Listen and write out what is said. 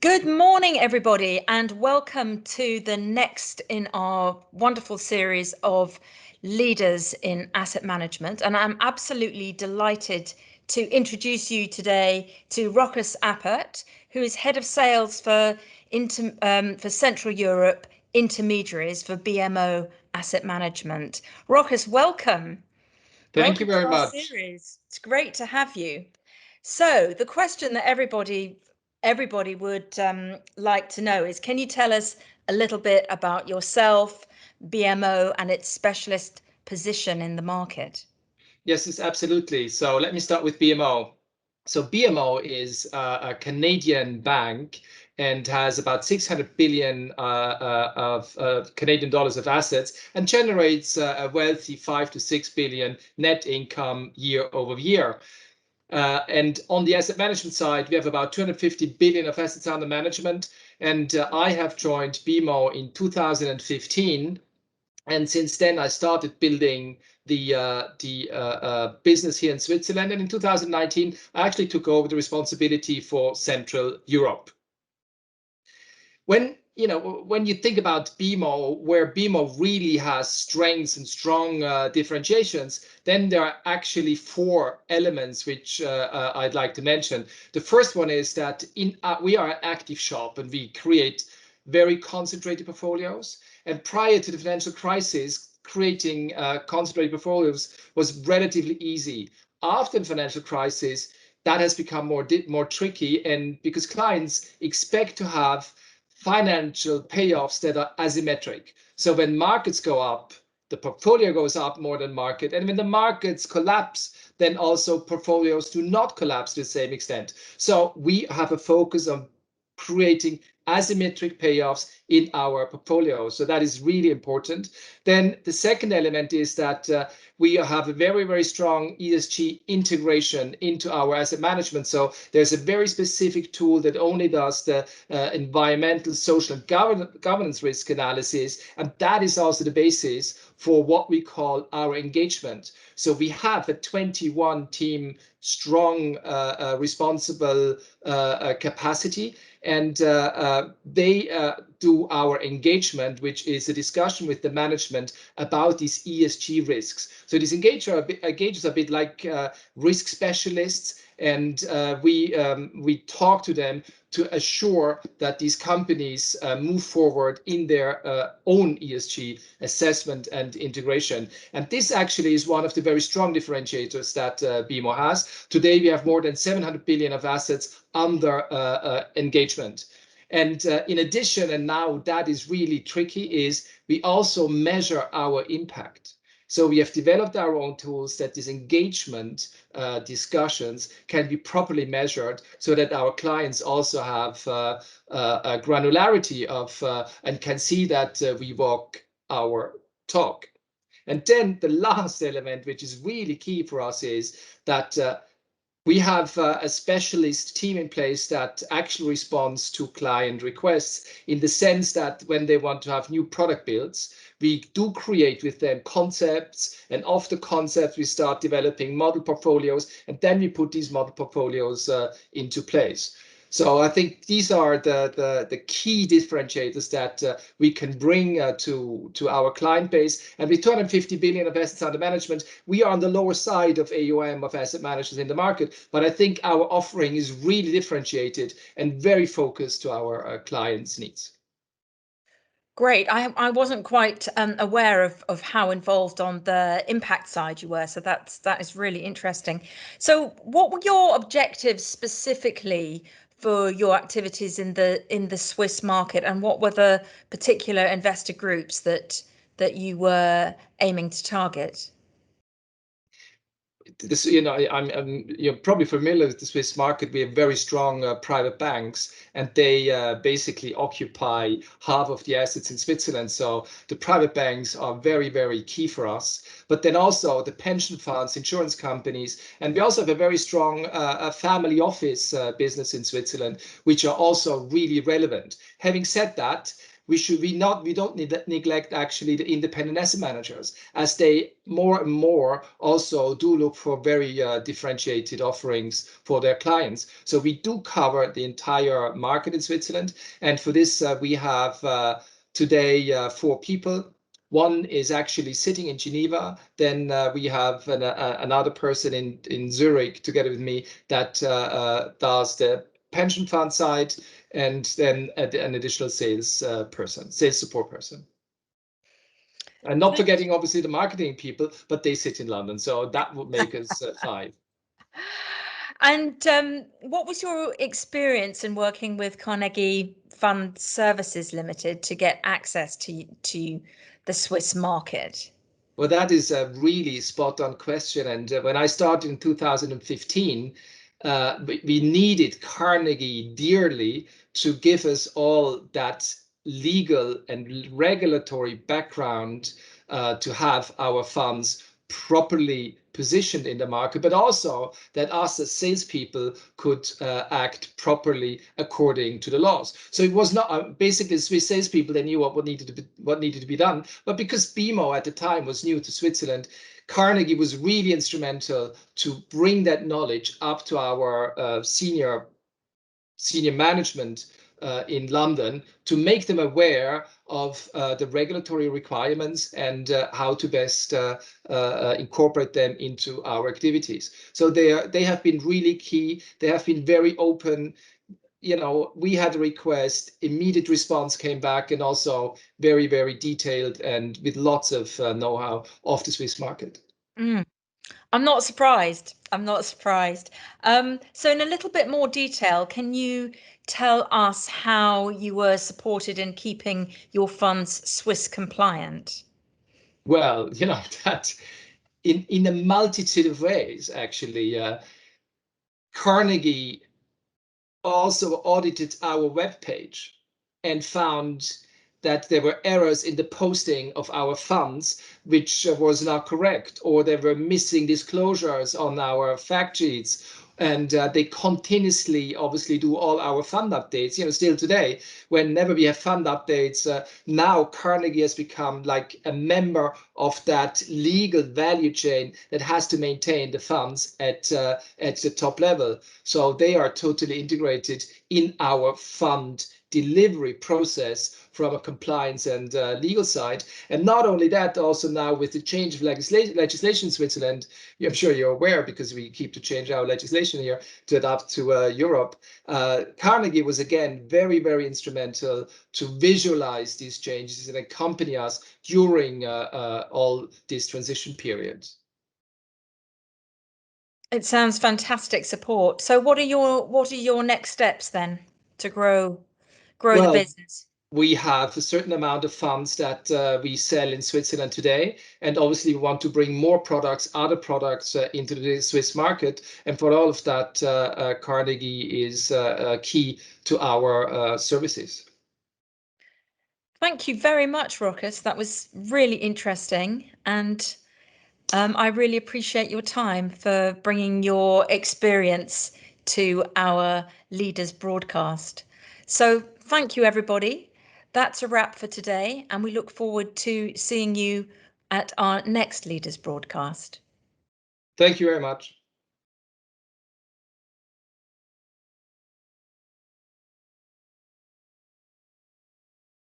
Good morning, everybody, and welcome to the next in our wonderful series of leaders in asset management. And I'm absolutely delighted to introduce you today to Rochus Appert, who is head of sales for Central Europe Intermediaries for BMO Asset Management. Rochus, welcome. Thank you Welcome very to our much. series. It's great to have you. So the question that everybody would like to know is, can you tell us a little bit about yourself, BMO, and its specialist position in the market? Yes, absolutely. So let me start with BMO. So BMO is a Canadian bank and has about 600 billion of Canadian dollars of assets and generates a wealthy 5 to 6 billion net income year over year. And on the asset management side, we have about 250 billion of assets under management. And I have joined BMO in 2015. And since then, I started building the business here in Switzerland. And in 2019, I actually took over the responsibility for Central Europe. When you think about BMO, where BMO really has strengths and strong differentiations, then there are actually four elements which I'd like to mention. The first one is that we are an active shop and we create very concentrated portfolios. And prior to the financial crisis, creating concentrated portfolios was relatively easy. After the financial crisis, that has become more tricky, and because clients expect to have financial payoffs that are asymmetric. So when markets go up, the portfolio goes up more than market. And when the markets collapse, then also portfolios do not collapse to the same extent. So we have a focus on creating asymmetric payoffs in our portfolio. So that is really important. Then the second element is that we have a very, very strong ESG integration into our asset management. So there's a very specific tool that only does the environmental, social, and governance risk analysis. And that is also the basis for what we call our engagement. So we have a 21 team strong, responsible capacity. And they do our engagement, which is a discussion with the management about these ESG risks. So these engagers are a bit like risk specialists, and we talk to them to assure that these companies move forward in their own ESG assessment and integration. And this actually is one of the very strong differentiators that BMO has. Today, we have more than 700 billion of assets under engagement. And in addition, and now that is really tricky, is we also measure our impact. So we have developed our own tools that this engagement discussions can be properly measured so that our clients also have a granularity of and can see that we walk our talk. And then the last element, which is really key for us, is that we have a specialist team in place that actually responds to client requests in the sense that when they want to have new product builds, we do create with them concepts, and off the concepts, we start developing model portfolios, and then we put these model portfolios into place. So I think these are the key differentiators that we can bring to our client base. And with 250 billion of assets under management, we are on the lower side of AUM of asset managers in the market. But I think our offering is really differentiated and very focused to our clients' needs. Great. I wasn't quite aware of how involved on the impact side you were. So that is really interesting. So what were your objectives specifically for your activities in the Swiss market, and what were the particular investor groups that you were aiming to target? This, you're probably familiar with the Swiss market. We have very strong private banks, and they basically occupy half of the assets in Switzerland. So the private banks are very, very key for us. But then also the pension funds, insurance companies, and we also have a very strong family office business in Switzerland, which are also really relevant. Having said that, we don't neglect actually the independent asset managers, as they more and more also do look for very differentiated offerings for their clients. So we do cover the entire market in Switzerland, and for this we have today 4 people. One is actually sitting in Geneva. Then we have another person in Zurich together with me that does the pension fund side, and then an additional sales support person. And not forgetting, obviously, the marketing people, but they sit in London. So that would make us 5. And what was your experience in working with Carnegie Fund Services Limited to get access to the Swiss market? Well, that is a really spot on question. And when I started in 2015, we needed Carnegie dearly to give us all that legal and regulatory background to have our funds properly positioned in the market, but also that us as salespeople could act properly according to the laws. So it was not basically Swiss salespeople, they knew what needed to be done, but because BMO at the time was new to Switzerland, Carnegie was really instrumental to bring that knowledge up to our senior management in London, to make them aware of the regulatory requirements and how to best incorporate them into our activities. So they have been really key. They have been very open. We had a request, immediate response came back, and also very, very detailed and with lots of know-how of the Swiss market. I'm not surprised. So in a little bit more detail, can you tell us how you were supported in keeping your funds Swiss compliant? Well, that in a multitude of ways, actually. Carnegie also audited our webpage and found that there were errors in the posting of our funds, which was not correct, or there were missing disclosures on our fact sheets. And they continuously, obviously, do all our fund updates. Still today, whenever we have fund updates, now Carnegie has become like a member of that legal value chain that has to maintain the funds at the top level. So they are totally integrated in our fund delivery process from a compliance and legal side. And not only that, also now with the change of legislation in Switzerland, I'm sure you're aware because we keep to change our legislation here to adapt to Europe. Carnegie was again very, very instrumental to visualize these changes and accompany us during all this transition period. It sounds fantastic support. So what are your next steps then to grow the business? We have a certain amount of funds that we sell in Switzerland today, and obviously we want to bring more products, other products into the Swiss market. And for all of that, Carnegie is key to our services. Thank you very much, Rochus. That was really interesting, and I really appreciate your time for bringing your experience to our Leaders broadcast. So thank you, everybody. That's a wrap for today, and we look forward to seeing you at our next Leaders broadcast. Thank you very much.